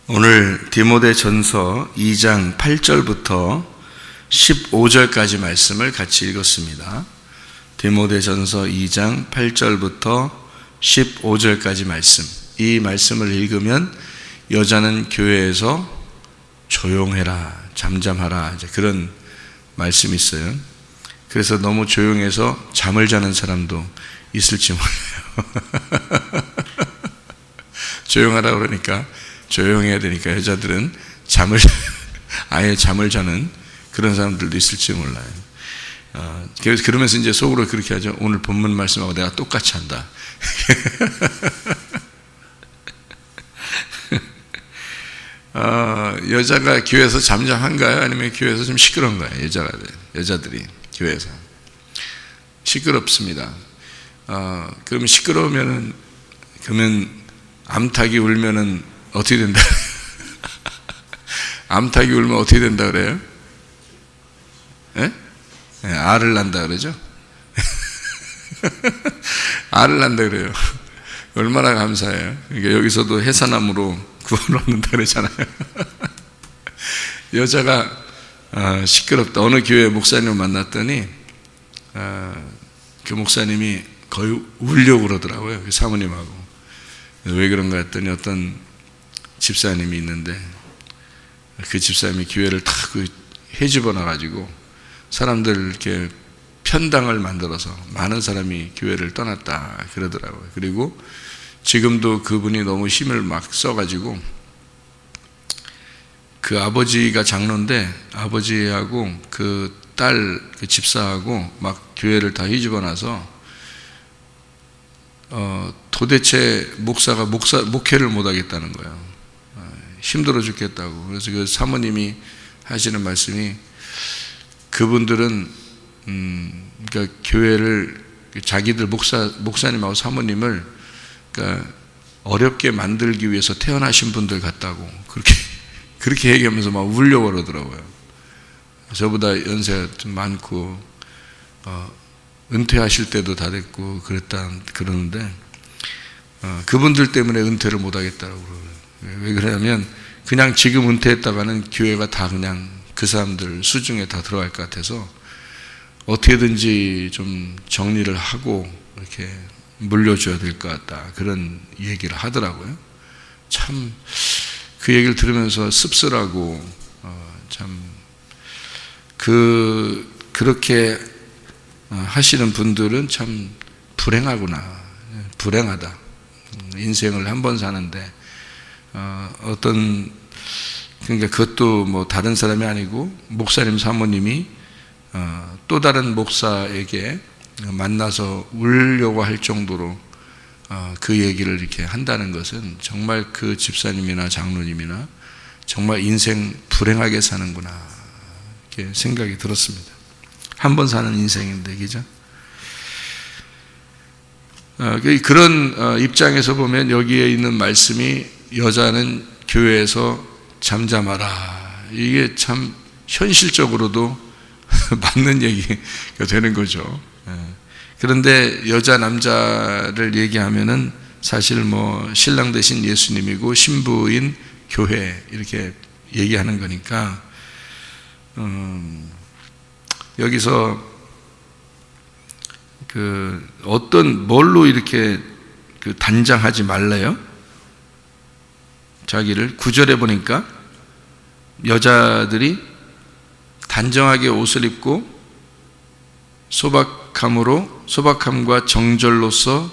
오늘 디모데전서 2장 8절부터 15절까지 말씀을 같이 읽었습니다. 디모데전서 2장 8절부터 15절까지 말씀. 이 말씀을 읽으면 여자는 교회에서 조용해라, 잠잠하라, 이제 그런 말씀이 있어요. 그래서 너무 조용해서 잠을 자는 사람도 있을지 몰라요. 조용하라 그러니까 조용해야 되니까 여자들은 아예 잠을 자는 그런 사람들도 있을지 몰라요. 그러면서 이제 속으로 그렇게 하죠. 오늘 본문 말씀하고 내가 똑같이 한다. 여자가 교회에서 잠잠한가요? 아니면 교회에서 좀 시끄러운가요? 여자들이 교회에서 시끄럽습니다. 그러면 시끄러우면은, 그러면 암탉이 울면은 어떻게 된다? 암탉이 울면 어떻게 된다 그래요? 예? 알을 낳는다 그러죠? 알을 낳는다 그래요. 얼마나 감사해요. 그러니까 여기서도 해산함으로 구원을 얻는다 그러잖아요. 여자가 시끄럽다. 어느 교회 목사님을 만났더니 그 목사님이 거의 울려고 그러더라고요. 그 사모님하고. 왜 그런가 했더니 어떤 집사님이 있는데 그 집사님이 교회를 다 헤집어 놔가지고 사람들 이렇게 편당을 만들어서 많은 사람이 교회를 떠났다 그러더라고요. 그리고 지금도 그분이 너무 힘을 막 써가지고 그 아버지가 장로인데 아버지하고 그 딸 그 집사하고 막 교회를 다 헤집어 놔서 도대체 목회를 못 하겠다는 거예요. 힘들어 죽겠다고. 그래서 그 사모님이 하시는 말씀이 그분들은 그러니까 교회를 자기들 목사님하고 사모님을 그러니까 어렵게 만들기 위해서 태어나신 분들 같다고 그렇게 얘기하면서 막 울려고 그러더라고요. 저보다 연세가 좀 많고 은퇴하실 때도 다 됐고 그러는데 그분들 때문에 은퇴를 못 하겠다고 그러고요. 왜 그러냐면 그냥 지금 은퇴했다가는 교회가 다 그냥 그 사람들 수중에 다 들어갈 것 같아서 어떻게든지 좀 정리를 하고 이렇게 물려줘야 될 것 같다, 그런 얘기를 하더라고요. 참 그 얘기를 들으면서 씁쓸하고 참 그렇게 하시는 분들은 참 불행하구나, 불행하다. 인생을 한 번 사는데 그러니까 그것도 뭐 다른 사람이 아니고 목사님 사모님이 또 다른 목사에게 만나서 울려고 할 정도로 그 얘기를 이렇게 한다는 것은 정말 그 집사님이나 장로님이나 정말 인생 불행하게 사는구나, 이렇게 생각이 들었습니다. 한 번 사는 인생인데, 그죠? 그런 입장에서 보면 여기에 있는 말씀이 여자는 교회에서 잠잠하라, 이게 참 현실적으로도 맞는 얘기가 되는 거죠. 그런데 여자 남자를 얘기하면은 사실 뭐 신랑 대신 예수님이고 신부인 교회 이렇게 얘기하는 거니까 여기서 뭘로 이렇게 단장하지 말래요? 자기를 9절에 보니까 여자들이 단정하게 옷을 입고 소박함과 정절로서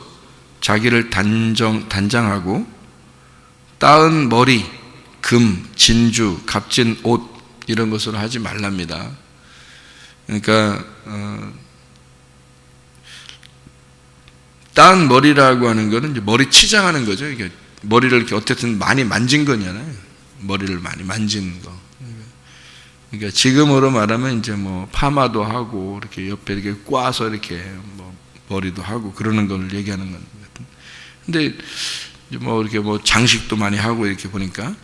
자기를 단장하고 따은 머리, 금, 진주, 값진 옷 이런 것으로 하지 말랍니다. 그러니까 따은 머리라고 하는 거는 이제 머리 치장하는 거죠. 이게 머리를 이렇게 어쨌든 많이 만진 거잖아요. 머리를 많이 만진 거. 그러니까 지금으로 말하면 이제 뭐 파마도 하고 이렇게 옆에 이렇게 꽈서 이렇게 뭐 머리도 하고 그러는 걸 얘기하는 건. 근데 뭐 이렇게 뭐 장식도 많이 하고 이렇게 보니까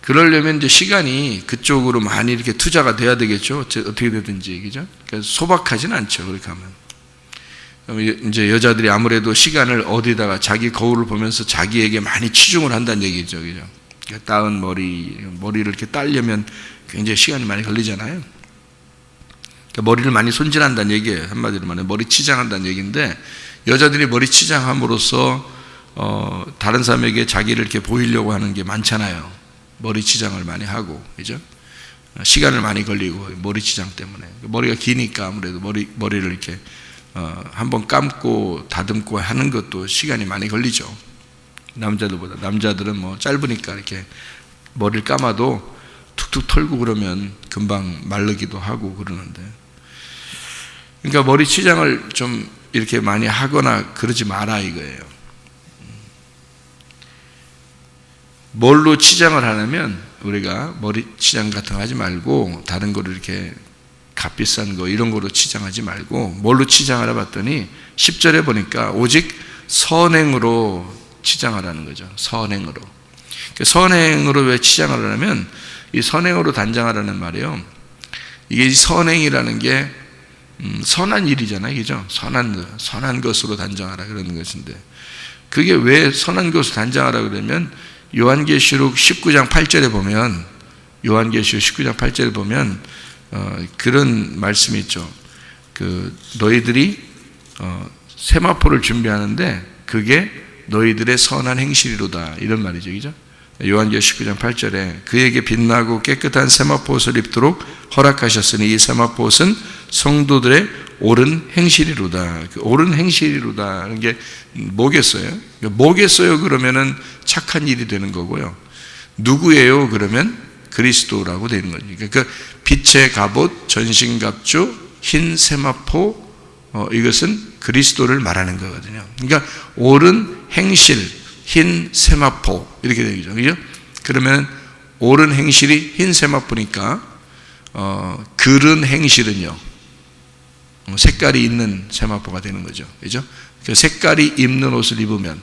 그러려면 이제 시간이 그쪽으로 많이 이렇게 투자가 돼야 되겠죠. 어떻게 되든지, 그죠? 그러니까 소박하진 않죠. 그렇게 하면. 이제 여자들이 아무래도 시간을 어디다가 자기 거울을 보면서 자기에게 많이 치중을 한다는 얘기죠. 그죠? 따은 머리를 이렇게 따려면 굉장히 시간이 많이 걸리잖아요. 그러니까 머리를 많이 손질한다는 얘기예요. 한마디로 말하면 머리 치장한다는 얘기인데, 여자들이 머리 치장함으로써 다른 사람에게 자기를 이렇게 보이려고 하는 게 많잖아요. 머리 치장을 많이 하고, 그죠? 시간을 많이 걸리고, 머리 치장 때문에. 머리가 기니까 아무래도 머리를 이렇게 한번 감고 다듬고 하는 것도 시간이 많이 걸리죠. 남자들보다. 남자들은 뭐 짧으니까 이렇게 머리를 감아도 툭툭 털고 그러면 금방 마르기도 하고 그러는데, 그러니까 머리 치장을 좀 이렇게 많이 하거나 그러지 마라 이거예요. 뭘로 치장을 하냐면, 우리가 머리 치장 같은 거 하지 말고 다른 거로 이렇게 값비싼 거 이런 거로 치장하지 말고 뭘로 치장하라 봤더니 10절에 보니까 오직 선행으로 치장하라는 거죠. 선행으로. 선행으로 왜 치장을 하냐면, 이 선행으로 단장하라는 말이에요. 이게 선행이라는 게 선한 일이잖아요, 그죠? 선한 것으로 단장하라 그러는 것인데, 그게 왜 선한 것으로 단장하라 그러면, 요한계시록 19장 8절에 보면, 그런 말씀이 있죠. 너희들이 세마포를 준비하는데 그게 너희들의 선한 행실이로다, 이런 말이죠, 그죠? 요한계시록 19장 8절에 그에게 빛나고 깨끗한 세마포옷을 입도록 허락하셨으니 이 세마포옷은 성도들의 옳은 행실이로다. 옳은 행실이로다 하는 게 뭐겠어요? 뭐겠어요? 그러면은 착한 일이 되는 거고요. 누구예요? 그러면 그리스도라고 되는 거죠. 그러니까 빛의 갑옷, 전신갑주, 흰 세마포, 이것은 그리스도를 말하는 거거든요. 그러니까 옳은 행실, 흰 세마포 이렇게 되죠, 그죠? 그러면 옳은 행실이 흰 세마포니까 그른 행실은요, 색깔이 있는 세마포가 되는 거죠, 그죠? 그 색깔이 있는 옷을 입으면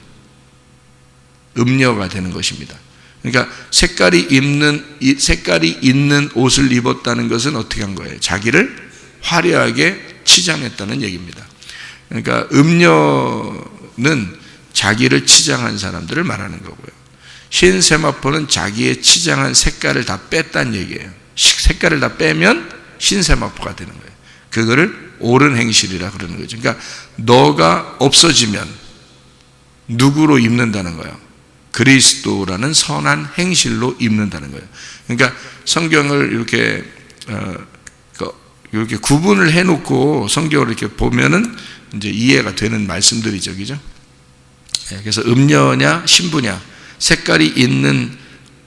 음녀가 되는 것입니다. 그러니까 색깔이 있는 옷을 입었다는 것은 어떻게 한 거예요? 자기를 화려하게 치장했다는 얘기입니다. 그러니까 음녀는 자기를 치장한 사람들을 말하는 거고요. 흰 세마포는 자기의 치장한 색깔을 다 뺐다는 얘기예요. 색깔을 다 빼면 흰 세마포가 되는 거예요. 그거를 옳은 행실이라 그러는 거죠. 그러니까 너가 없어지면 누구로 입는다는 거예요? 그리스도라는 선한 행실로 입는다는 거예요. 그러니까 성경을 이렇게 구분을 해놓고 성경을 이렇게 보면은 이제 이해가 되는 말씀들이죠, 그죠? 그래서 음녀냐 신부냐, 색깔이 있는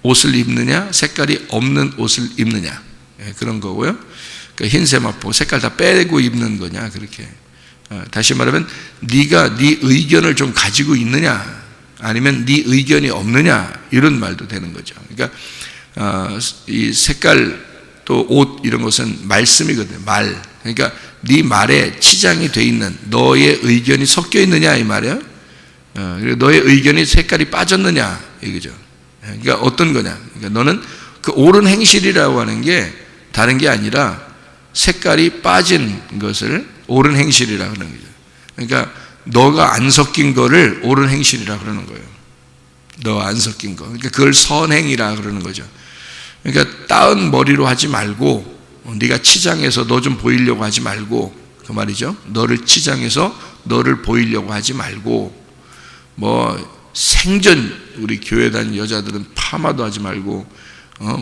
옷을 입느냐 색깔이 없는 옷을 입느냐, 그런 거고요. 그러니까 흰 세마포 색깔 다 빼고 입는 거냐, 그렇게. 다시 말하면 네가 네 의견을 좀 가지고 있느냐 아니면 네 의견이 없느냐, 이런 말도 되는 거죠. 그러니까 이 색깔 또 옷 이런 것은 말씀이거든요. 말. 그러니까 네 말에 치장이 돼 있는 너의 의견이 섞여 있느냐 이 말이에요. 그리고 너의 의견이 색깔이 빠졌느냐 이거죠. 그러니까 어떤 거냐. 그러니까 너는 그 옳은 행실이라고 하는 게 다른 게 아니라 색깔이 빠진 것을 옳은 행실이라 그러는 거죠. 그러니까 너가 안 섞인 거를 옳은 행실이라 그러는 거예요. 너가 안 섞인 거. 그러니까 그걸 선행이라 그러는 거죠. 그러니까 따은 머리로 하지 말고, 네가 치장해서 너 좀 보이려고 하지 말고, 그 말이죠. 너를 치장해서 너를 보이려고 하지 말고, 뭐 생전 우리 교회 다니는 여자들은 파마도 하지 말고,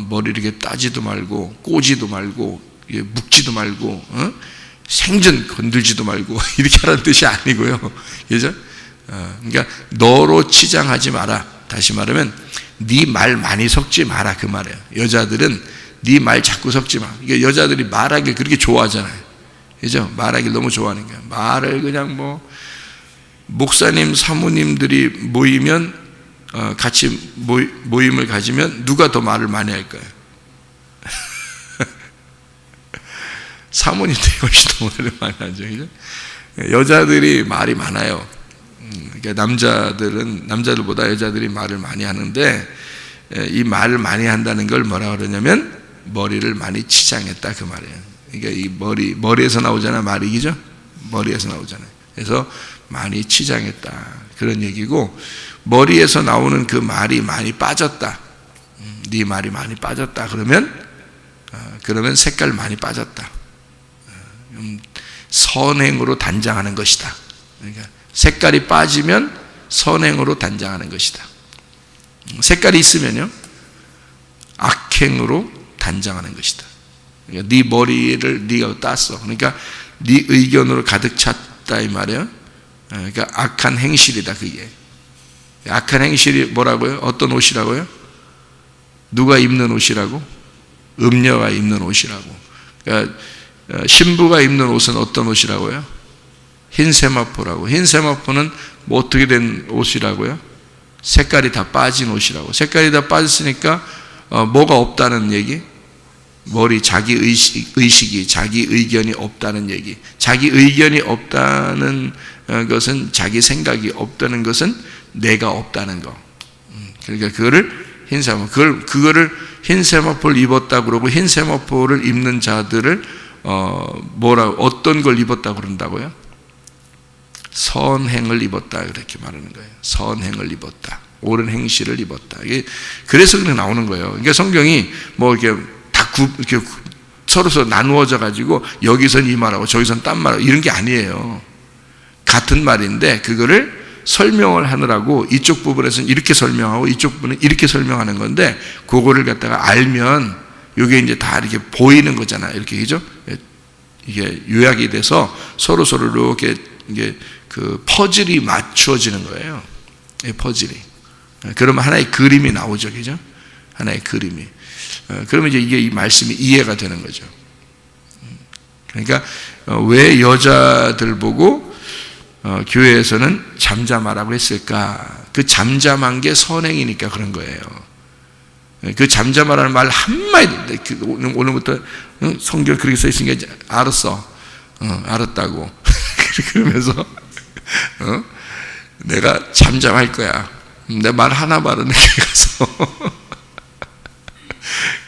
머리 이렇게 따지도 말고, 꼬지도 말고, 묶지도 말고, 생전 건들지도 말고 이렇게 하라는 뜻이 아니고요, 그죠? 그러니까 너로 치장하지 마라. 다시 말하면 네 말 많이 섞지 마라, 그 말이에요. 여자들은 네 말 자꾸 섞지 마. 이게 여자들이 말하길 그렇게 좋아하잖아요, 그죠? 말하길 너무 좋아하니까 말을 그냥 뭐 목사님 사모님들이 모이면 같이 모임을 가지면 누가 더 말을 많이 할까요? 사모님들이 훨씬 더 말을 많이 하죠, 그죠? 여자들이 말이 많아요. 그러니까 남자들보다 여자들이 말을 많이 하는데, 이 말을 많이 한다는 걸 뭐라 그러냐면 머리를 많이 치장했다, 그 말이에요. 그러니까 이 머리에서 나오잖아, 말이, 그죠? 머리에서 나오잖아요. 그래서 많이 치장했다, 그런 얘기고, 머리에서 나오는 그 말이 많이 빠졌다, 네 말이 많이 빠졌다 그러면 색깔 많이 빠졌다. 선행으로 단장하는 것이다. 그러니까 색깔이 빠지면 선행으로 단장하는 것이다. 색깔이 있으면요 악행으로 단장하는 것이다. 그러니까 네 머리를 네가 땄어. 그러니까 네 의견으로 가득 찼다 이 말이에요. 그러니까 악한 행실이다. 그게 악한 행실이 뭐라고요? 어떤 옷이라고요? 누가 입는 옷이라고? 음녀가 입는 옷이라고. 그러니까 신부가 입는 옷은 어떤 옷이라고요? 흰 세마포라고. 흰 세마포는 뭐 어떻게 된 옷이라고요? 색깔이 다 빠진 옷이라고. 색깔이 다 빠졌으니까 뭐가 없다는 얘기? 자기 의식이, 자기 의견이 없다는 얘기. 자기 의견이 없다는 것은, 자기 생각이 없다는 것은 내가 없다는 거. 그러니까 그거를 흰 세마포, 그거를 흰 세마포를 입었다 그러고, 흰 세마포를 입는 자들을 어떤 걸 입었다 그런다고요? 선행을 입었다 이렇게 말하는 거예요. 선행을 입었다. 옳은 행실을 입었다. 이게 그래서 그렇게 나오는 거예요. 그러니까 성경이 뭐 이렇게 다 이렇게 서로 나누어져 가지고 여기선 이 말하고 저기선 딴 말하고 이런 게 아니에요. 같은 말인데 그거를 설명을 하느라고 이쪽 부분에서는 이렇게 설명하고 이쪽 부분은 이렇게 설명하는 건데, 그거를 갖다가 알면 이게 이제 다 이렇게 보이는 거잖아요. 이렇게, 그죠? 이게 요약이 돼서 서로 이렇게 이게 그 퍼즐이 맞추어지는 거예요. 이 퍼즐이. 그러면 하나의 그림이 나오죠, 그죠? 하나의 그림이. 그러면 이제 이게 이 말씀이 이해가 되는 거죠. 그러니까 왜 여자들 보고 교회에서는 잠잠하라고 했을까? 그 잠잠한 게 선행이니까 그런 거예요. 그 잠잠하라는 말 한마디, 오늘부터 성경 그렇게 써 있으니까 알았어. 알았다고. 그러면서 내가 잠잠할 거야. 내 말 하나 바르는 게 가서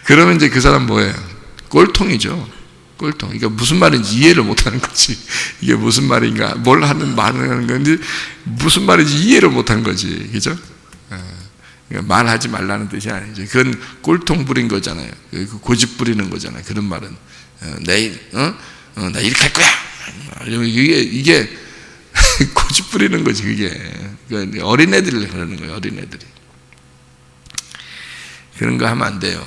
그러면 이제 그 사람 뭐예요? 꼴통이죠. 꼴통. 그러니까 무슨 말인지 이해를 못하는 거지. 이게 무슨 말인가, 뭘 말하는 건지, 무슨 말인지 이해를 못하는 거지, 그죠? 그러니까 말하지 말라는 뜻이 아니죠. 그건 꼴통 부린 거잖아요. 고집 부리는 거잖아요. 그런 말은 내일 나 이렇게 할 거야. 이게 고집 부리는 거지. 그게 어린애들이 그러는 거예요. 어린애들이 그런 거 하면 안 돼요.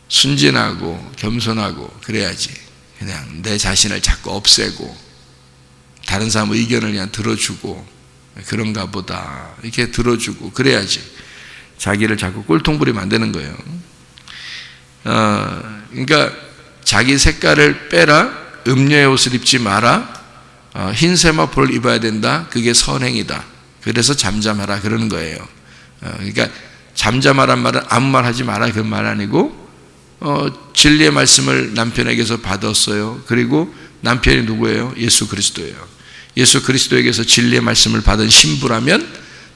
순진하고 겸손하고 그래야지. 그냥 내 자신을 자꾸 없애고 다른 사람 의견을 그냥 들어주고, 그런가 보다 이렇게 들어주고 그래야지. 자기를 자꾸 꼴통 부리면 안 되는 거예요. 그러니까 자기 색깔을 빼라, 음녀의 옷을 입지 마라, 흰 세마포를 입어야 된다. 그게 선행이다. 그래서 잠잠하라 그러는 거예요. 그러니까 잠잠하란 말은 아무 말 하지 마라 그런 말 아니고, 진리의 말씀을 남편에게서 받았어요. 그리고 남편이 누구예요? 예수 그리스도예요. 예수 그리스도에게서 진리의 말씀을 받은 신부라면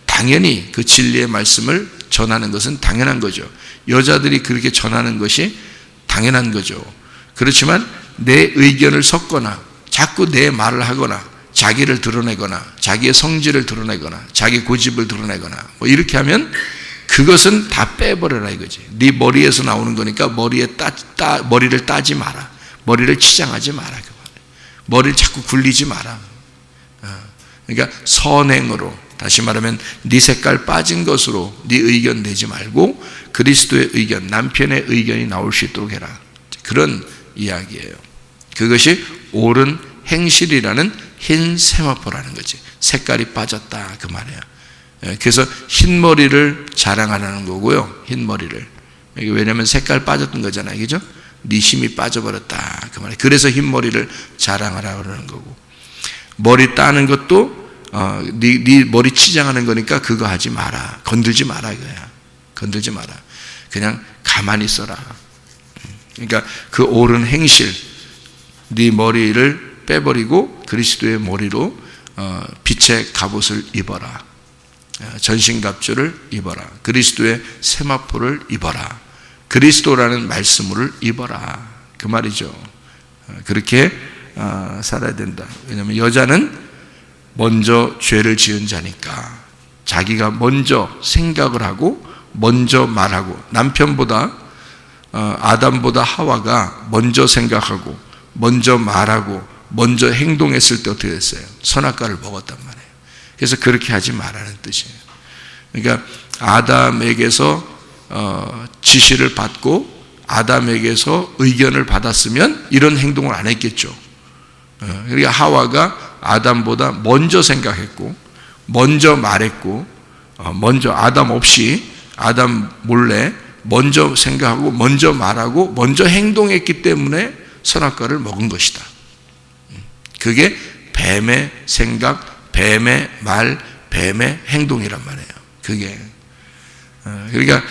당연히 그 진리의 말씀을 전하는 것은 당연한 거죠. 여자들이 그렇게 전하는 것이 당연한 거죠. 그렇지만 내 의견을 섞거나 자꾸 내 말을 하거나 자기를 드러내거나 자기의 성질을 드러내거나 자기 고집을 드러내거나 뭐 이렇게 하면 그것은 다 빼버려라 이거지. 네 머리에서 나오는 거니까 머리를 따지 마라. 머리를 치장하지 마라. 그 말이야. 머리를 자꾸 굴리지 마라. 그러니까 선행으로, 다시 말하면 네 색깔 빠진 것으로 네 의견 내지 말고 그리스도의 의견, 남편의 의견이 나올 수 있도록 해라. 그런 이야기예요. 그것이 옳은 행실이라는 흰 세마포라는 거지. 색깔이 빠졌다 그 말이야. 그래서 흰머리를 자랑하라는 거고요. 흰머리를. 왜냐하면 색깔 빠졌던 거잖아요. 그죠? 네 힘이 빠져버렸다 그 말이야. 그래서 흰머리를 자랑하라고 그러는 거고, 머리 따는 것도 네 머리 치장하는 거니까 그거 하지 마라. 건들지 마라 이거야. 건들지 마라. 그냥 가만히 있어라. 그러니까 그 옳은 행실, 네 머리를 빼버리고 그리스도의 머리로 빛의 갑옷을 입어라. 전신갑주를 입어라. 그리스도의 세마포를 입어라. 그리스도라는 말씀을 입어라 그 말이죠. 그렇게 살아야 된다. 왜냐하면 여자는 먼저 죄를 지은 자니까 자기가 먼저 생각을 하고 먼저 말하고, 남편보다 아담보다 하와가 먼저 생각하고 먼저 말하고 먼저 행동했을 때 어떻게 됐어요? 선악과를 먹었단 말이에요. 그래서 그렇게 하지 말라는 뜻이에요. 그러니까 아담에게서 지시를 받고 아담에게서 의견을 받았으면 이런 행동을 안 했겠죠. 그러니까 하와가 아담보다 먼저 생각했고 먼저 말했고 먼저 아담 없이 아담 몰래 먼저 생각하고 먼저 말하고 먼저 행동했기 때문에 선악과를 먹은 것이다. 그게 뱀의 생각, 뱀의 말, 뱀의 행동이란 말이에요. 그게 그러니까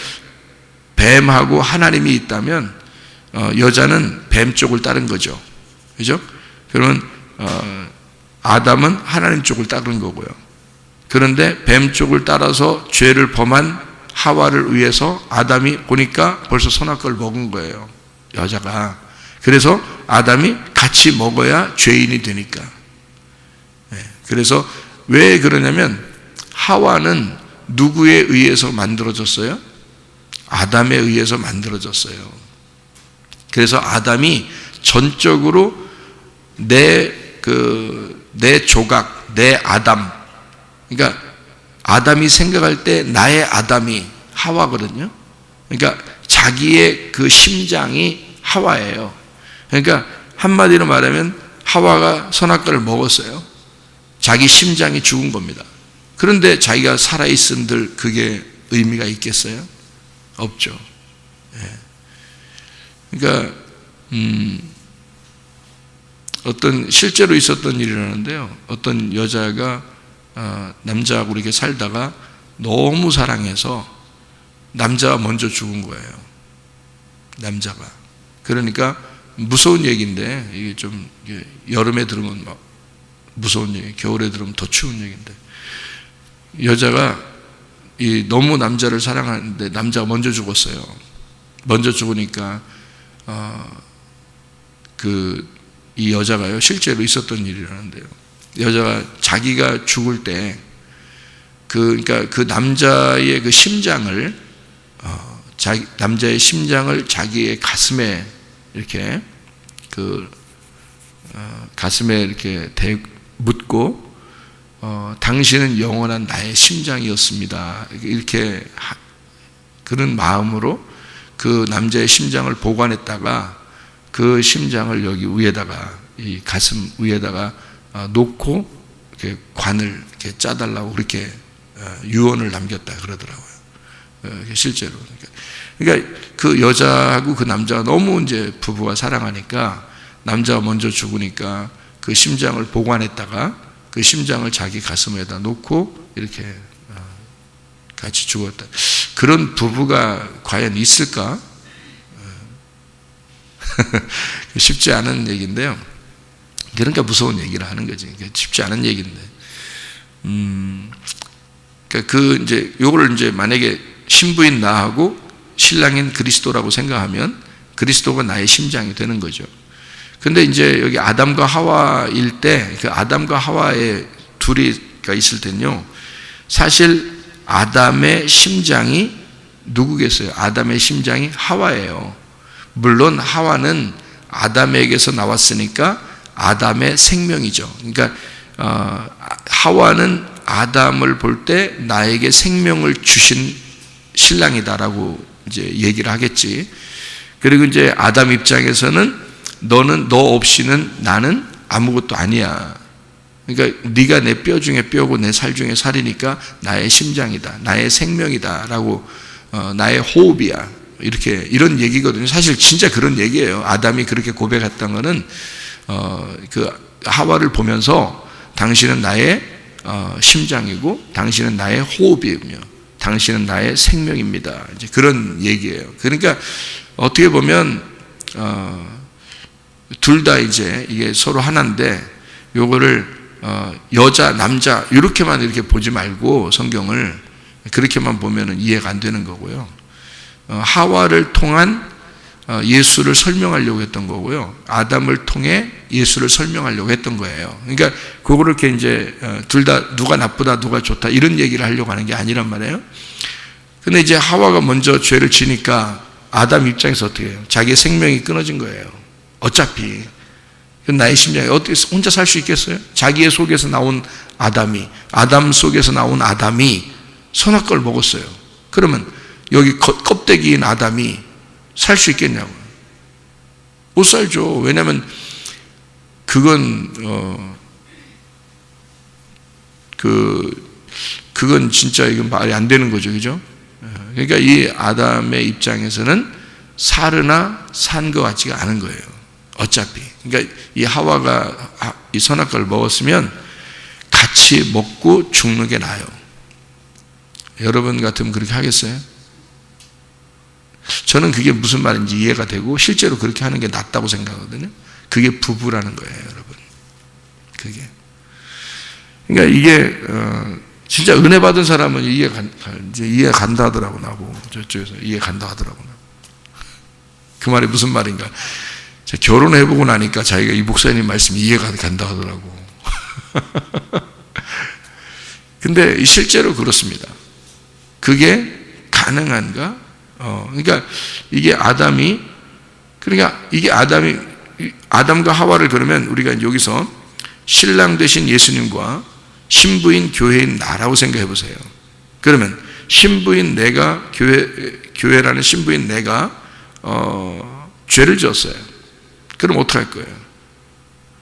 뱀하고 하나님이 있다면 여자는 뱀 쪽을 따른 거죠. 그죠? 그러면 아담은 하나님 쪽을 따른 거고요. 그런데 뱀 쪽을 따라서 죄를 범한 하와를 위해서 아담이 보니까 벌써 선악과를 먹은 거예요. 여자가. 그래서 아담이 같이 먹어야 죄인이 되니까. 그래서 왜 그러냐면 하와는 누구에 의해서 만들어졌어요? 아담에 의해서 만들어졌어요. 그래서 아담이 전적으로 내 조각, 내 아담, 그러니까 아담이 생각할 때 나의 아담이 하와거든요. 그러니까 자기의 그 심장이 하와예요. 그러니까 한마디로 말하면 하와가 선악과를 먹었어요. 자기 심장이 죽은 겁니다. 그런데 자기가 살아있은들 그게 의미가 있겠어요? 없죠. 그러니까 어떤 실제로 있었던 일이라는데요. 어떤 여자가 남자하고 이렇게 살다가 너무 사랑해서 남자가 먼저 죽은 거예요. 남자가. 그러니까 무서운 얘기인데 이게 좀 여름에 들으면 막 무서운 얘기, 겨울에 들으면 더 추운 얘기인데 여자가 너무 남자를 사랑하는데 남자가 먼저 죽었어요. 먼저 죽으니까 이 여자가요 실제로 있었던 일이라는데요. 여자가 자기가 죽을 때 그러니까 그 남자의 그 심장을 남자의 심장을 자기의 가슴에 이렇게 가슴에 이렇게 묻고 당신은 영원한 나의 심장이었습니다. 이렇게 그런 마음으로 그 남자의 심장을 보관했다가 그 심장을 여기 위에다가 이 가슴 위에다가 놓고 이렇게 관을 이렇게 짜달라고 그렇게 유언을 남겼다 그러더라고요. 실제로. 그러니까 그 여자하고 그 남자가 너무 이제 부부가 사랑하니까 남자가 먼저 죽으니까 그 심장을 보관했다가 그 심장을 자기 가슴에다 놓고 이렇게 같이 죽었다. 그런 부부가 과연 있을까? 쉽지 않은 얘기인데요. 그러니까 무서운 얘기를 하는 거지. 쉽지 않은 얘기인데. 그러니까 이제 요거를 이제 만약에 신부인 나하고 신랑인 그리스도라고 생각하면 그리스도가 나의 심장이 되는 거죠. 근데 이제 여기 아담과 하와일 때 그 아담과 하와의 둘이가 있을 텐요. 사실 아담의 심장이 누구겠어요? 아담의 심장이 하와예요. 물론 하와는 아담에게서 나왔으니까 아담의 생명이죠. 그러니까 하와는 아담을 볼 때 나에게 생명을 주신 신랑이다라고 이제 얘기를 하겠지. 그리고 이제 아담 입장에서는 너는 너 없이는 나는 아무것도 아니야. 그러니까 네가 내 뼈 중에 뼈고 내 살 중에 살이니까 나의 심장이다, 나의 생명이다라고 나의 호흡이야. 이렇게 이런 얘기거든요. 사실 진짜 그런 얘기예요. 아담이 그렇게 고백했던 거는 그 하와를 보면서 당신은 나의 심장이고 당신은 나의 호흡이며 당신은 나의 생명입니다. 이제 그런 얘기예요. 그러니까 어떻게 보면 둘 다 이제 이게 서로 하나인데 요거를 여자 남자 이렇게만 이렇게 보지 말고 성경을 그렇게만 보면은 이해가 안 되는 거고요. 하와를 통한 예수를 설명하려고 했던 거고요. 아담을 통해 예수를 설명하려고 했던 거예요. 그러니까 그거를 이렇게 이제 둘 다 누가 나쁘다 누가 좋다 이런 얘기를 하려고 하는 게 아니란 말이에요. 근데 이제 하와가 먼저 죄를 지니까 아담 입장에서 어떻게 해요? 자기의 생명이 끊어진 거예요. 어차피 나의 심장이 어떻게 혼자 살 수 있겠어요? 자기의 속에서 나온 아담 속에서 나온 아담이 선악과를 먹었어요. 그러면 여기 껍데기인 아담이 살 수 있겠냐고요? 못 살죠. 왜냐하면 그건 그건 진짜 이건 말이 안 되는 거죠, 그죠? 그러니까 이 아담의 입장에서는 사르나 산 것 같지가 않은 거예요. 어차피. 그러니까 이 하와가 이 선악과를 먹었으면 같이 먹고 죽는 게 나아요. 여러분 같으면 그렇게 하겠어요? 저는 그게 무슨 말인지 이해가 되고 실제로 그렇게 하는 게 낫다고 생각하거든요. 그게 부부라는 거예요, 여러분. 그게. 그러니까 이게 진짜 은혜 받은 사람은 이해 간다 하더라고, 나보고. 저쪽에서 이해 간다 하더라고. 그 말이 무슨 말인가? 결혼해보고 나니까 자기가 이 목사님 말씀이 이해가 간다 하더라고. 근데 실제로 그렇습니다. 그게 가능한가? 그러니까 이게 아담과 하와를 그러면 우리가 여기서 신랑 되신 예수님과 신부인 교회인 나라고 생각해 보세요. 그러면 신부인 내가 교회라는 신부인 내가 죄를 지었어요. 그럼 어떡할 거예요?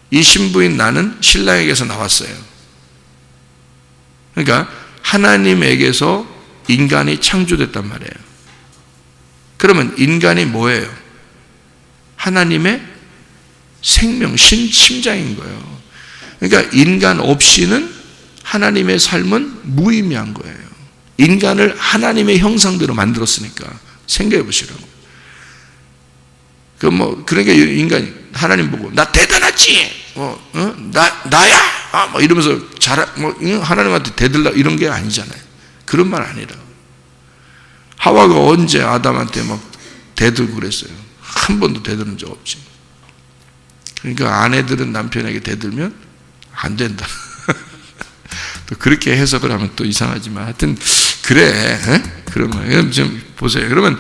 이 신부인 나는 신랑에게서 나왔어요. 그러니까 하나님에게서 인간이 창조됐단 말이에요. 그러면 인간이 뭐예요? 하나님의 생명, 심장인 거예요. 그러니까 인간 없이는 하나님의 삶은 무의미한 거예요. 인간을 하나님의 형상대로 만들었으니까 생각해 보시라고. 그러니까 인간이 하나님 보고 나 대단하지, 나야, 이러면서 하나님한테 대들라 이런 게 아니잖아요. 그런 말 아니라. 하와가 언제 아담한테 막 대들고 그랬어요? 한 번도 대드는 적 없지. 그러니까 아내들은 남편에게 대들면 안 된다. 또 그렇게 해석을 하면 또 이상하지만 하여튼 그래. 그러면 좀 보세요. 그러면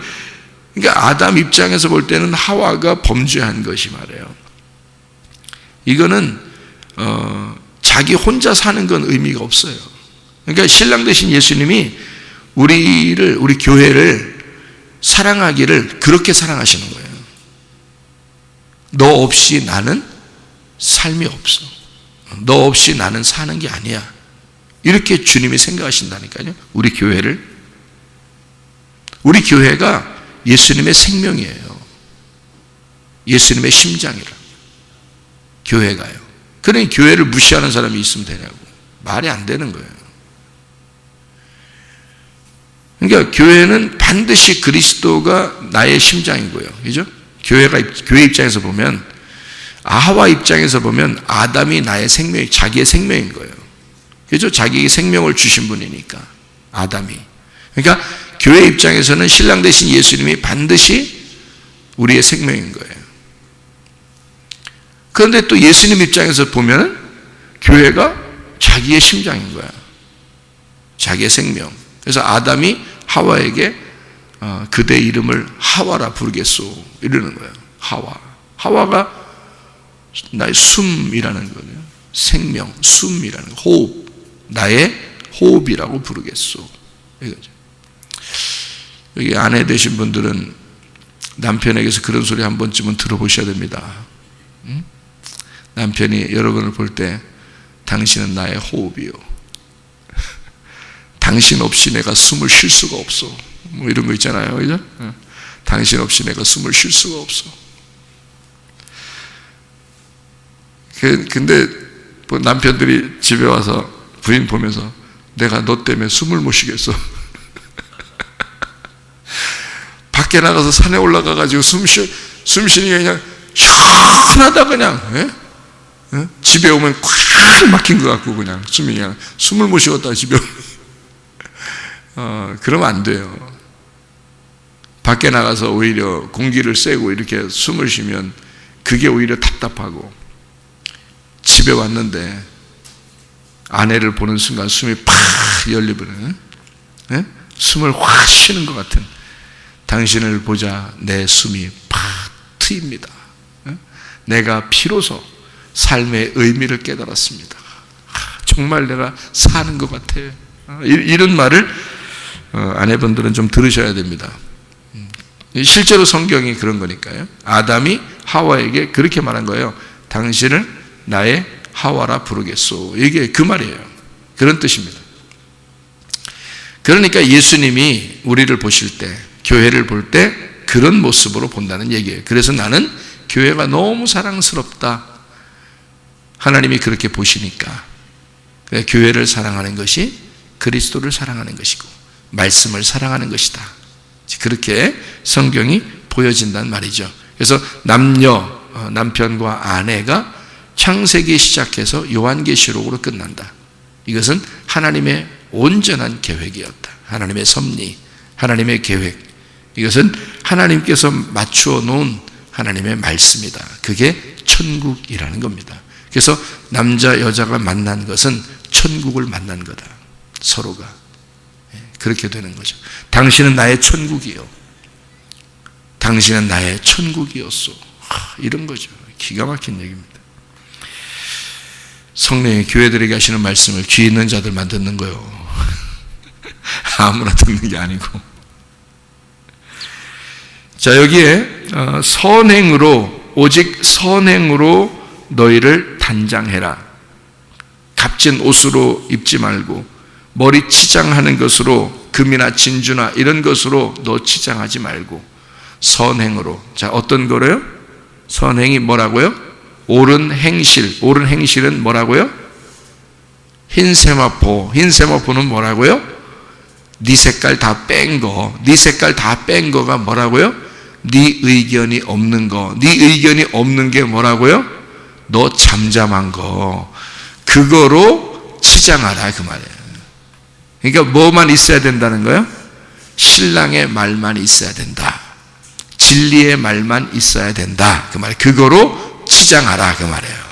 그러니까 아담 입장에서 볼 때는 하와가 범죄한 것이 말이에요. 이거는 자기 혼자 사는 건 의미가 없어요. 그러니까 신랑 되신 예수님이 우리 교회를 사랑하기를 그렇게 사랑하시는 거예요. 너 없이 나는 삶이 없어. 너 없이 나는 사는 게 아니야. 이렇게 주님이 생각하신다니까요. 우리 교회가 예수님의 생명이에요. 예수님의 심장이라. 교회가요. 그러니 교회를 무시하는 사람이 있으면 되냐고. 말이 안 되는 거예요. 그러니까 교회는 반드시 그리스도가 나의 심장인 거예요. 그죠? 교회 입장에서 보면, 하와 입장에서 보면 아담이 나의 생명이, 자기의 생명인 거예요. 그죠? 자기의 생명을 주신 분이니까, 아담이. 그러니까 교회 입장에서는 신랑 되신 예수님이 반드시 우리의 생명인 거예요. 그런데 또 예수님 입장에서 보면 교회가 자기의 심장인 거야. 자기의 생명. 그래서 아담이 하와에게 그대 이름을 하와라 부르겠소 이러는 거예요. 하와가 나의 숨이라는 거예요. 생명, 숨이라는 거. 호흡, 나의 호흡이라고 부르겠소 이거죠. 여기 아내 되신 분들은 남편에게서 그런 소리 한 번쯤은 들어보셔야 됩니다. 남편이 여러분을 볼 때 당신은 나의 호흡이요, 당신 없이 내가 숨을 쉴 수가 없어, 뭐 이런 거 있잖아요. 그죠? 당신 없이 내가 숨을 쉴 수가 없어. 근데 남편들이 집에 와서 부인 보면서 내가 너 때문에 숨을 못 쉬겠어. 밖에 나가서 산에 올라가가지고 숨 쉬는 게 그냥 시원하다 그냥. 집에 오면 꽉 막힌 것 같고 그냥 숨을 못 쉬었다 집에 오면. 그러면 안 돼요. 밖에 나가서 오히려 공기를 쐬고 이렇게 숨을 쉬면 그게 오히려 답답하고, 집에 왔는데 아내를 보는 순간 숨이 팍 열리버려요. 숨을 확 쉬는 것 같은, 당신을 보자 내 숨이 팍 트입니다. 내가 비로소 삶의 의미를 깨달았습니다. 정말 내가 사는 것 같아. 이런 말을 아내분들은 좀 들으셔야 됩니다. 실제로 성경이 그런 거니까요. 아담이 하와에게 그렇게 말한 거예요. 당신을 나의 하와라 부르겠소. 이게 그 말이에요. 그런 뜻입니다. 그러니까 예수님이 우리를 보실 때, 교회를 볼 때 그런 모습으로 본다는 얘기예요. 그래서 나는 교회가 너무 사랑스럽다. 하나님이 그렇게 보시니까 교회를 사랑하는 것이 그리스도를 사랑하는 것이고 말씀을 사랑하는 것이다. 그렇게 성경이 보여진단 말이죠. 그래서 남편과 아내가 창세기 시작해서 요한계시록으로 끝난다. 이것은 하나님의 온전한 계획이었다. 하나님의 섭리, 하나님의 계획. 이것은 하나님께서 맞추어 놓은 하나님의 말씀이다. 그게 천국이라는 겁니다. 그래서 남자 여자가 만난 것은 천국을 만난 거다. 서로가 그렇게 되는 거죠. 당신은 나의 천국이요, 당신은 나의 천국이었소. 이런 거죠. 기가 막힌 얘기입니다. 성령이 교회들에게 하시는 말씀을 귀 있는 자들만 듣는 거예요. 아무나 듣는 게 아니고. 자, 여기에 선행으로, 오직 선행으로 너희를 단장해라. 값진 옷으로 입지 말고 머리 치장하는 것으로, 금이나 진주나 이런 것으로 너 치장하지 말고 선행으로. 자, 어떤 거래요? 선행이 뭐라고요? 옳은 행실. 옳은 행실은 뭐라고요? 흰 세마포. 흰 세마포는 뭐라고요? 네 색깔 다 뺀 거. 네 색깔 다 뺀 거가 뭐라고요? 네 의견이 없는 거. 네 의견이 없는 게 뭐라고요? 너 잠잠한 거. 그거로 치장하라 그 말이에요. 그러니까 뭐만 있어야 된다는 거예요? 신랑의 말만 있어야 된다. 진리의 말만 있어야 된다 그 말이에요. 그거로 치장하라 그 말이에요.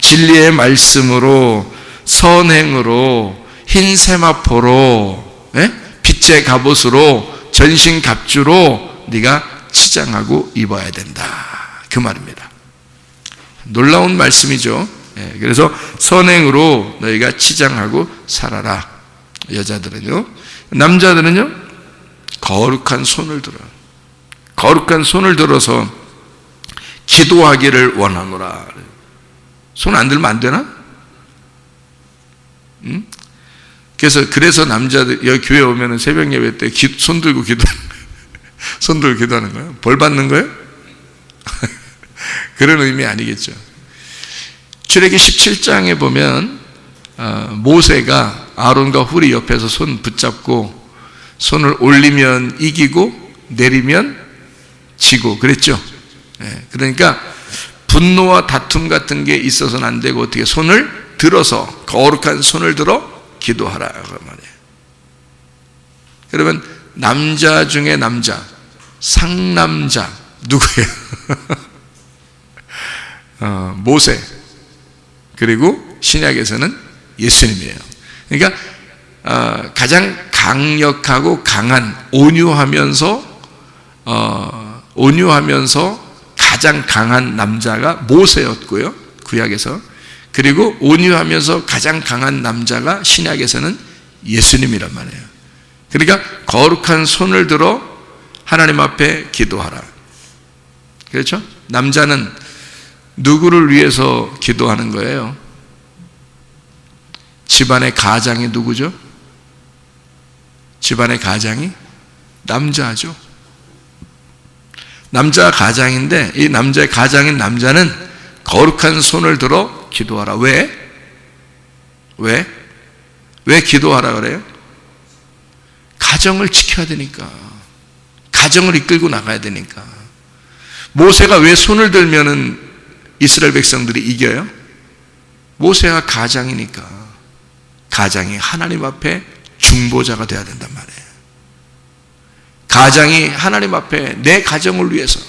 진리의 말씀으로, 선행으로, 흰 세마포로, 빛의 갑옷으로, 전신갑주로 네가 치장하고 입어야 된다 그 말입니다. 놀라운 말씀이죠. 그래서 선행으로 너희가 치장하고 살아라. 여자들은요. 남자들은요, 거룩한 손을 들어요. 거룩한 손을 들어서 기도하기를 원하노라. 손 안 들면 안 되나? 응? 그래서 남자들 여기 교회 오면은 새벽 예배 때 손 들고 손 들고 기도하는 거예요? 벌 받는 거예요? 그런 의미 아니겠죠. 출애기 17장에 보면 모세가 아론과 훌이 옆에서 손 붙잡고 손을 올리면 이기고 내리면 지고 그랬죠. 그러니까 분노와 다툼 같은 게 있어서는 안 되고 어떻게 손을 들어서, 거룩한 손을 들어 기도하라 그 말이에요. 그러면 남자 중에 남자, 상남자 누구예요? 모세, 그리고 신약에서는 예수님이에요. 그러니까 가장 강력하고 강한, 온유하면서 가장 강한 남자가 모세였고요, 구약에서. 그리고 온유하면서 가장 강한 남자가 신약에서는 예수님이란 말이에요. 그러니까 거룩한 손을 들어 하나님 앞에 기도하라. 그렇죠? 남자는 누구를 위해서 기도하는 거예요? 집안의 가장이 누구죠? 집안의 가장이 남자죠. 남자가 가장인데 이 남자의 가장인 남자는 거룩한 손을 들어 기도하라. 왜? 왜 기도하라 그래요? 가정을 지켜야 되니까. 가정을 이끌고 나가야 되니까. 모세가 왜 손을 들면은 이스라엘 백성들이 이겨요? 모세가 가장이니까. 가장이 하나님 앞에 중보자가 되어야 된단 말이에요. 가장이 하나님 앞에 내 가정을 위해서,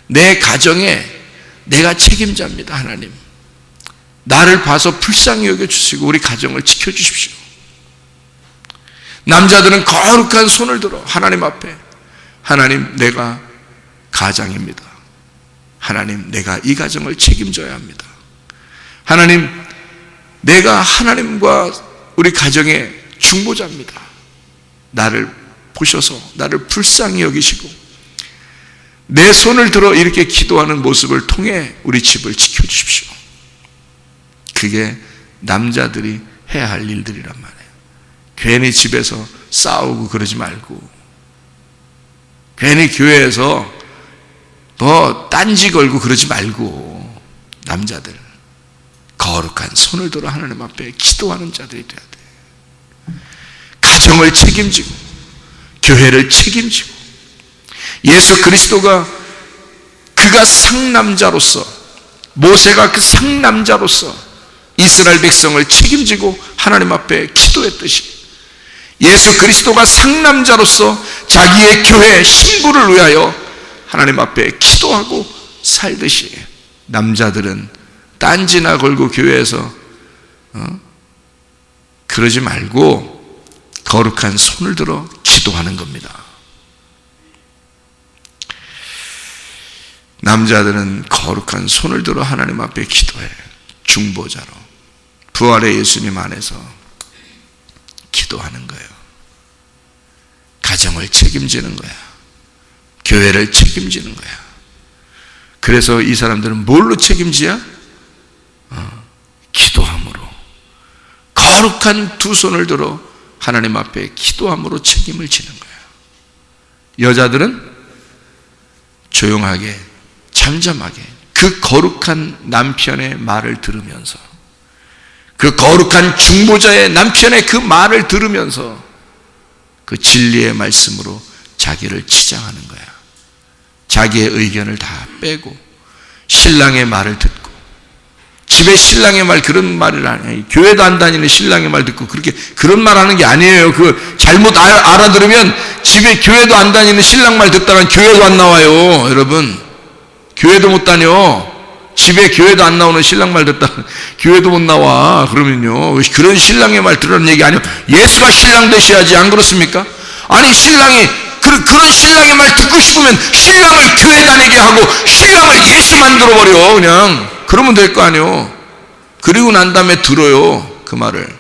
내 가정에 내가 책임자입니다. 하나님, 나를 봐서 불쌍히 여겨주시고 우리 가정을 지켜주십시오. 남자들은 거룩한 손을 들어 하나님 앞에, 하나님, 내가 가장입니다. 하나님, 내가 이 가정을 책임져야 합니다. 하나님, 내가 하나님과 우리 가정의 중보자입니다. 나를 보셔서 나를 불쌍히 여기시고 내 손을 들어 이렇게 기도하는 모습을 통해 우리 집을 지켜주십시오. 그게 남자들이 해야 할 일들이란 말이에요. 괜히 집에서 싸우고 그러지 말고, 괜히 교회에서 뭐 딴지 걸고 그러지 말고, 남자들 거룩한 손을 들어 하나님 앞에 기도하는 자들이 돼야 돼. 가정을 책임지고 교회를 책임지고, 예수 그리스도가 그가 상남자로서, 모세가 그 상남자로서 이스라엘 백성을 책임지고 하나님 앞에 기도했듯이, 예수 그리스도가 상남자로서 자기의 교회 신부를 위하여 하나님 앞에 기도하고 살듯이, 남자들은 딴지나 걸고 교회에서 그러지 말고 거룩한 손을 들어 기도하는 겁니다. 남자들은 거룩한 손을 들어 하나님 앞에 기도해. 중보자로 부활의 예수님 안에서 기도하는 거예요. 가정을 책임지는 거야. 교회를 책임지는 거야. 그래서 이 사람들은 뭘로 책임지야? 기도함으로, 거룩한 두 손을 들어 하나님 앞에 기도함으로 책임을 지는 거야. 여자들은 조용하게, 잠잠하게 그 거룩한 남편의 말을 들으면서, 그 거룩한 중보자의 남편의 그 말을 들으면서 그 진리의 말씀으로 자기를 치장하는 거야. 자기의 의견을 다 빼고 신랑의 말을 듣고, 집에 신랑의 말, 그런 말을 안 해. 교회도 안 다니는 신랑의 말 듣고 그렇게 그런 말 하는 게 아니에요. 그 잘못 알아들으면 집에 교회도 안 다니는 신랑 말 듣다가 교회도 안 나와요. 여러분, 교회도 못 다녀. 집에 교회도 안 나오는 신랑 말 듣다가 교회도 못 나와. 그러면요, 그런 신랑의 말 들으라는 얘기 아니에요. 예수가 신랑 되셔야지. 안 그렇습니까? 아니, 신랑이 그런 신랑의 말 듣고 싶으면 신랑을 교회 다니게 하고 신랑을 예수 만들어버려. 그냥 그러면 될 거 아니에요. 그리고 난 다음에 들어요, 그 말을.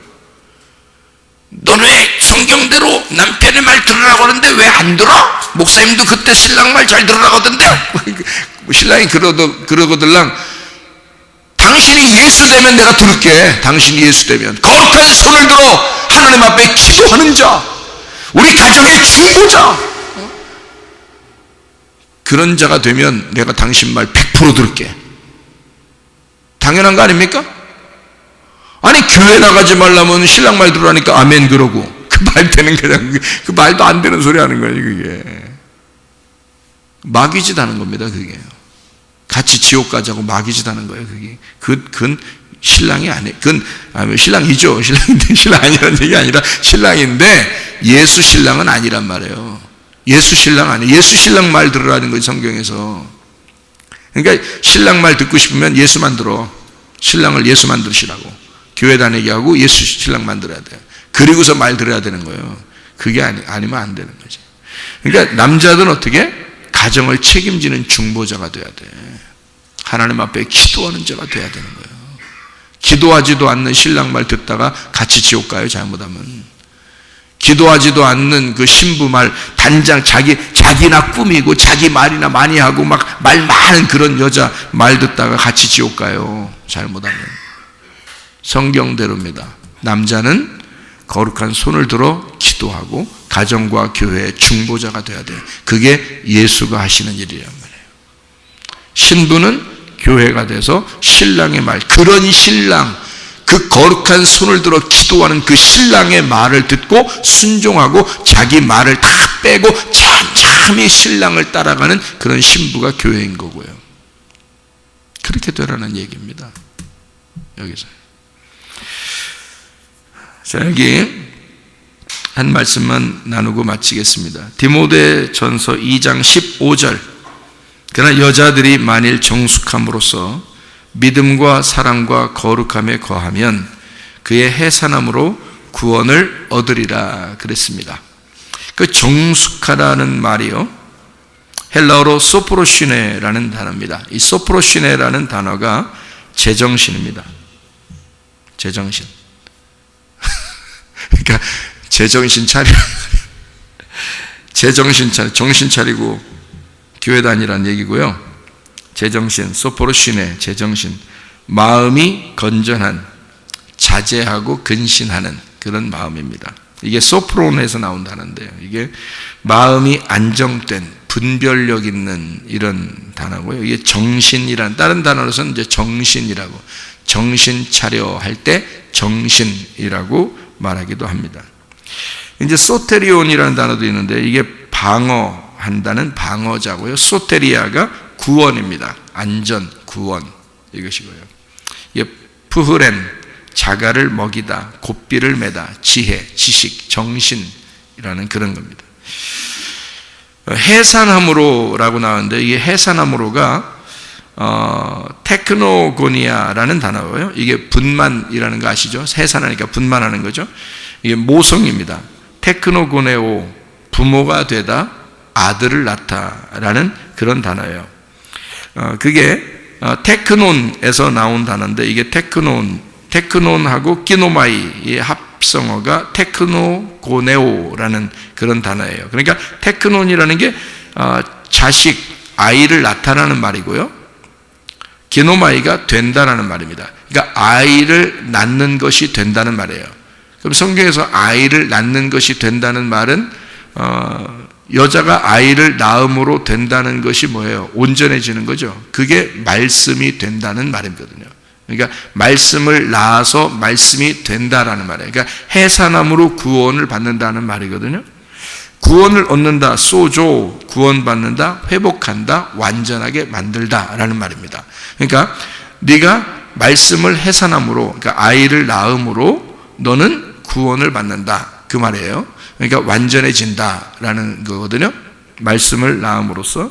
너는 왜 성경대로 남편의 말 들으라고 하는데 왜 안 들어? 목사님도 그때 신랑 말 잘 들으라고 하던데. 신랑이 그러거들랑, 당신이 예수 되면 내가 들을게. 당신이 예수 되면 거룩한 손을 들어 하나님 앞에 기도하는 자, 우리 가정의 중보자, 그런 자가 되면 내가 당신 말 100% 들을게. 당연한 거 아닙니까? 아니, 교회 나가지 말라면 신랑 말 들으라니까 아멘 그러고, 그 말 되는 거냐? 그 말도 안 되는 소리 하는 거예요. 그게 마귀짓 하는 겁니다. 그게 같이 지옥 가자고 마귀짓 하는 거예요. 그게 그건 신랑이 아니에요. 그건 신랑이죠. 신랑인데, 신랑 아니라는 얘기 아니라 신랑인데 예수 신랑은 아니란 말이에요. 예수 신랑 아니에요. 예수 신랑 말 들으라는 거예요, 성경에서. 그러니까 신랑 말 듣고 싶으면 예수만 들어. 신랑을 예수만 들으시라고. 교회 다니게 하고 예수 신랑 만들어야 돼요. 그리고서 말 들어야 되는 거예요. 그게 아니면 안 되는 거지. 그러니까 남자들은 어떻게? 가정을 책임지는 중보자가 돼야 돼. 하나님 앞에 기도하는 자가 돼야 되는 거예요. 기도하지도 않는 신랑 말 듣다가 같이 지옥 가요, 잘못하면. 기도하지도 않는 그 신부 말, 단장 자기나 꾸미고 자기 말이나 많이 하고 막 말 많은 그런 여자 말 듣다가 같이 지옥 가요, 잘못하면. 성경대로입니다. 남자는 거룩한 손을 들어 기도하고 가정과 교회의 중보자가 돼야 돼요. 그게 예수가 하시는 일이란 말이에요. 신부는 교회가 돼서 신랑의 말, 그런 신랑, 그 거룩한 손을 들어 기도하는 그 신랑의 말을 듣고 순종하고 자기 말을 다 빼고 잠잠히 신랑을 따라가는 그런 신부가 교회인 거고요. 그렇게 되라는 얘기입니다. 여기서. 자, 여기 한 말씀만 나누고 마치겠습니다. 디모데전서 2장 15절. 그러나 여자들이 만일 정숙함으로써 믿음과 사랑과 거룩함에 거하면 그의 해산함으로 구원을 얻으리라 그랬습니다. 그 정숙하라는 말이요, 헬라어로 소프로시네라는 단어입니다. 이 소프로시네라는 단어가 제정신입니다. 제정신. 그러니까 제정신 차려. 제정신 차려. 정신 차리고 교회 다니라는 얘기고요. 제정신, 소포로시네, 제정신. 마음이 건전한, 자제하고 근신하는 그런 마음입니다. 이게 소프론에서 나온 단어인데요. 이게 마음이 안정된, 분별력 있는 이런 단어고요. 이게 정신이란, 다른 단어로서는 이제 정신이라고, 정신 차려 할 때 정신이라고 말하기도 합니다. 이제 소테리온이라는 단어도 있는데 이게 방어한다는 방어자고요. 소테리아가 구원입니다. 안전, 구원 이것이고요. 이게 푸흐렌, 자가를 먹이다, 곱비를 매다, 지혜, 지식, 정신이라는 그런 겁니다. 해산함으로라고 나오는데 이게 해산함으로가 테크노고니아라는 단어고요. 이게 분만이라는 거 아시죠? 해산하니까 분만하는 거죠. 이게 모성입니다. 테크노고네오, 부모가 되다, 아들을 낳다라는 그런 단어예요. 그게 테크논에서 나온 단어인데 이게 테크논하고 끼노마이의 합성어가 테크노고네오라는 그런 단어예요. 그러니까 테크논이라는 게 자식, 아이를 낳다라는 말이고요. 기노마이가 된다라는 말입니다. 그러니까 아이를 낳는 것이 된다는 말이에요. 그럼 성경에서 아이를 낳는 것이 된다는 말은 여자가 아이를 낳음으로 된다는 것이 뭐예요? 온전해지는 거죠. 그게 말씀이 된다는 말이거든요. 그러니까 말씀을 낳아서 말씀이 된다라는 말이에요. 그러니까 해산함으로 구원을 받는다는 말이거든요. 구원을 얻는다, 소조, 구원받는다, 회복한다, 완전하게 만들다라는 말입니다. 그러니까 네가 말씀을 해산함으로, 그러니까 아이를 낳음으로 너는 구원을 받는다 그 말이에요. 그러니까 완전해진다라는 거거든요. 말씀을 낳음으로써.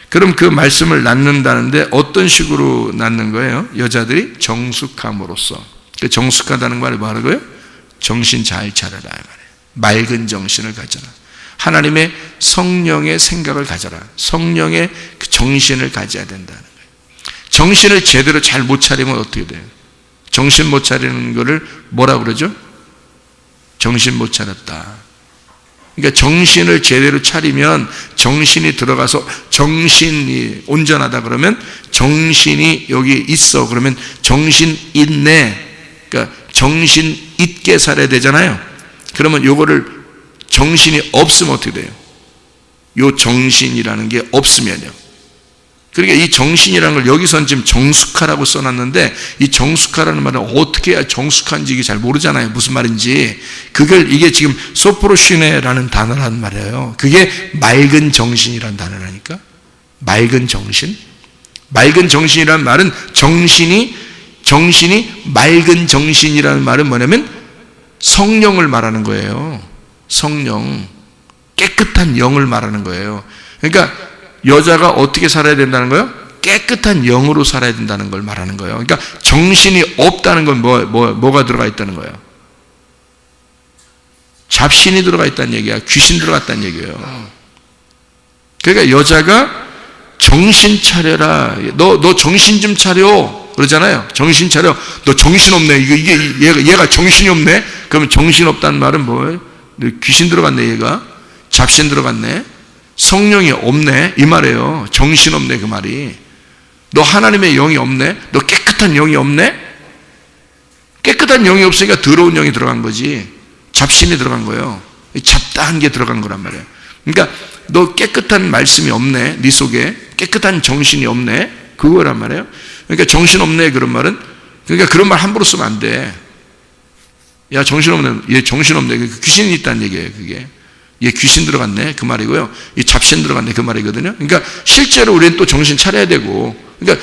그럼 그 말씀을 낳는다는데 어떤 식으로 낳는 거예요? 여자들이 정숙함으로써. 그 정숙하다는 말이 뭐라고요? 정신 잘 차려라 이 말이에요. 맑은 정신을 가져라. 하나님의 성령의 생각을 가져라. 성령의 그 정신을 가져야 된다는 거예요. 정신을 제대로 잘 못 차리면 어떻게 돼요? 정신 못 차리는 거를 뭐라고 그러죠? 정신 못 차렸다. 그러니까 정신을 제대로 차리면 정신이 들어가서 정신이 온전하다 그러면 정신이 여기 있어 그러면 정신 있네. 그러니까 정신 있게 살아야 되잖아요. 그러면 요거를 정신이 없으면 어떻게 돼요? 요 정신이라는 게 없으면요. 그러니까 이 정신이라는 걸 여기서는 지금 정숙하라고 써놨는데 이 정숙하라는 말은 어떻게 해야 정숙한지 이게 잘 모르잖아요. 무슨 말인지. 그걸 이게 지금 소프로시네라는 단어라는 말이에요. 그게 맑은 정신이라는 단어라니까. 맑은 정신. 맑은 정신이라는 말은 정신이 맑은 정신이라는 말은 뭐냐면 성령을 말하는 거예요. 성령. 깨끗한 영을 말하는 거예요. 그러니까 여자가 어떻게 살아야 된다는 거예요? 깨끗한 영으로 살아야 된다는 걸 말하는 거예요. 그러니까 정신이 없다는 건 뭐가 들어가 있다는 거예요? 잡신이 들어가 있다는 얘기야. 귀신 들어갔다는 얘기예요. 그러니까 여자가 정신 차려라. 너 정신 좀 차려. 그러잖아요. 정신 차려. 너 정신 없네. 얘가 정신이 없네. 그러면 정신 없다는 말은 뭐예요? 귀신 들어갔네, 얘가. 잡신 들어갔네. 성령이 없네 이 말이에요. 정신 없네 그 말이. 너 하나님의 영이 없네. 너 깨끗한 영이 없네. 깨끗한 영이 없으니까 더러운 영이 들어간 거지. 잡신이 들어간 거예요. 잡다한 게 들어간 거란 말이에요. 그러니까 너 깨끗한 말씀이 없네. 네 속에 깨끗한 정신이 없네. 그거란 말이에요. 그러니까 정신 없네 그런 말은, 그러니까 그런 말 함부로 쓰면 안 돼. 야 정신 없네. 얘 정신 없네. 귀신이 있다는 얘기예요. 그게. 얘 귀신 들어갔네 그 말이고요. 이 잡신 들어갔네 그 말이거든요. 그러니까 실제로 우리는 또 정신 차려야 되고, 그러니까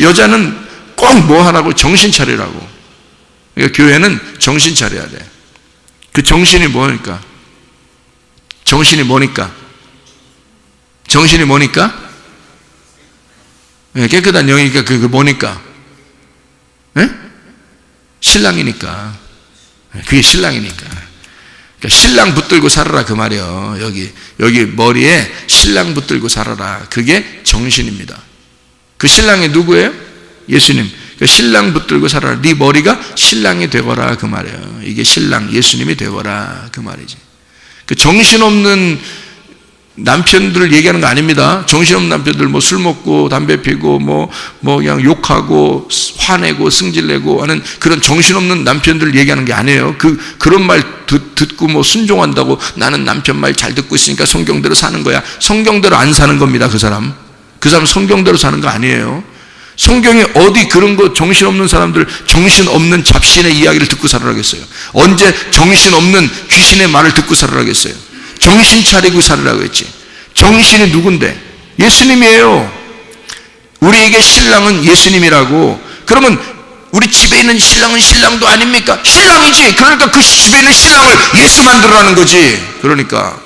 여자는 꼭 뭐 하라고? 정신 차리라고. 그러니까 교회는 정신 차려야 돼. 그 정신이 뭐니까? 정신이 뭐니까? 깨끗한 영이니까 그 뭐니까? 네? 신랑이니까. 그게 신랑이니까. 그러니까 신랑 붙들고 살아라 그 말이에요. 여기 머리에 신랑 붙들고 살아라. 그게 정신입니다. 그 신랑이 누구예요? 예수님. 그러니까 신랑 붙들고 살아라. 네 머리가 신랑이 되거라 그 말이에요. 이게 신랑 예수님이 되거라 그 말이지. 그 정신없는 남편들을 얘기하는 거 아닙니다. 정신없는 남편들 뭐 술 먹고 담배 피고 뭐 그냥 욕하고 화내고 승질내고 하는 그런 정신없는 남편들 얘기하는 게 아니에요. 그런 말 듣고 뭐 순종한다고 나는 남편 말 잘 듣고 있으니까 성경대로 사는 거야. 성경대로 안 사는 겁니다. 그 사람 성경대로 사는 거 아니에요. 성경에 어디 그런 거 정신없는 사람들 정신없는 잡신의 이야기를 듣고 살아라겠어요. 언제 정신없는 귀신의 말을 듣고 살아라겠어요. 정신 차리고 살으라고 했지. 정신이 누군데? 예수님이에요. 우리에게 신랑은 예수님이라고. 그러면 우리 집에 있는 신랑은 신랑도 아닙니까? 신랑이지. 그러니까 그 집에 있는 신랑을 예수 만들어라는 거지. 그러니까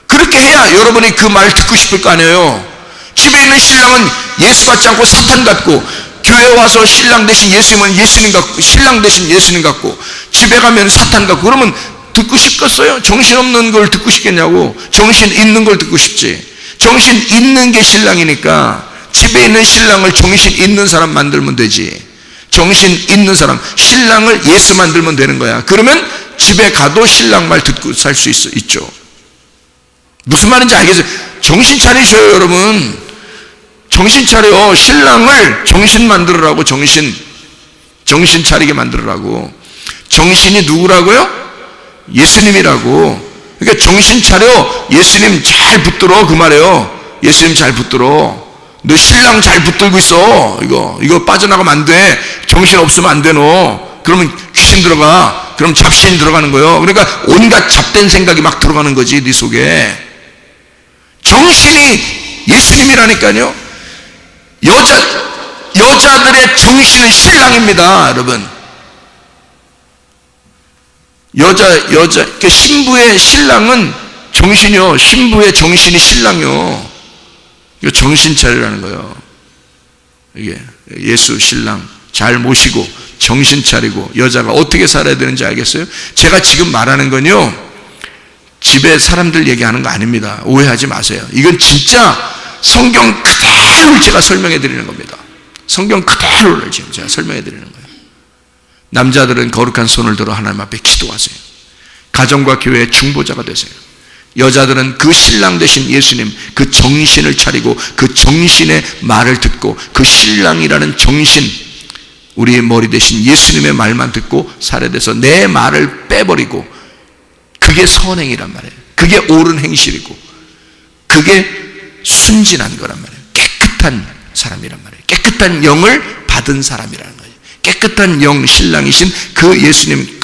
그렇게 해야 여러분이 그 말 듣고 싶을 거 아니에요. 집에 있는 신랑은 예수 같지 않고 사탄 같고, 교회 와서 신랑 대신 예수님은 예수님 같고, 신랑 대신 예수님 같고, 집에 가면 사탄 같고, 그러면 듣고 싶겠어요? 정신없는 걸 듣고 싶겠냐고. 정신 있는 걸 듣고 싶지. 정신 있는 게 신랑이니까 집에 있는 신랑을 정신 있는 사람 만들면 되지. 정신 있는 사람, 신랑을 예수 만들면 되는 거야. 그러면 집에 가도 신랑 말 듣고 살 수 있죠. 무슨 말인지 알겠어요? 정신 차리셔요, 여러분. 정신 차려. 신랑을 정신 만들으라고. 정신 차리게 만들으라고. 정신이 누구라고요? 예수님이라고. 그러니까 정신 차려. 예수님 잘 붙들어 그 말이에요. 예수님 잘 붙들어. 너 신랑 잘 붙들고 있어. 이거 빠져나가면 안 돼. 정신 없으면 안 돼. 너 그러면 귀신 들어가. 그럼 잡신이 들어가는 거예요. 그러니까 온갖 잡된 생각이 막 들어가는 거지 네 속에. 정신이 예수님이라니까요. 여자들의 정신은 신랑입니다, 여러분. 그 신부의 신랑은 정신이요. 신부의 정신이 신랑이요. 이거 정신 차리라는 거예요. 이게 예수 신랑 잘 모시고 정신 차리고 여자가 어떻게 살아야 되는지 알겠어요? 제가 지금 말하는 건요, 집에 사람들 얘기하는 거 아닙니다. 오해하지 마세요. 이건 진짜 성경 그대로 제가 설명해 드리는 겁니다. 성경 그대로를 지금 제가 설명해 드리는 거예요. 남자들은 거룩한 손을 들어 하나님 앞에 기도하세요. 가정과 교회의 중보자가 되세요. 여자들은 그 신랑 되신 예수님, 그 정신을 차리고 그 정신의 말을 듣고 그 신랑이라는 정신, 우리의 머리 되신 예수님의 말만 듣고 살아야 돼서 내 말을 빼버리고, 그게 선행이란 말이에요. 그게 옳은 행실이고 그게 순진한 거란 말이에요. 깨끗한 사람이란 말이에요. 깨끗한 영을 받은 사람이라는 거예요. 깨끗한 영 신랑이신 그 예수님,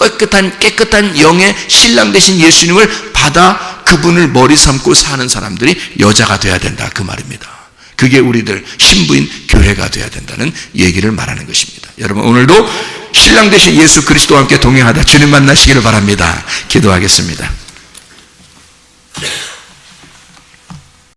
깨끗한 영의 신랑 되신 예수님을 받아 그분을 머리 삼고 사는 사람들이 여자가 돼야 된다 그 말입니다. 그게 우리들 신부인 교회가 돼야 된다는 얘기를 말하는 것입니다. 여러분, 오늘도 신랑 되신 예수 그리스도와 함께 동행하다 주님 만나시기를 바랍니다. 기도하겠습니다.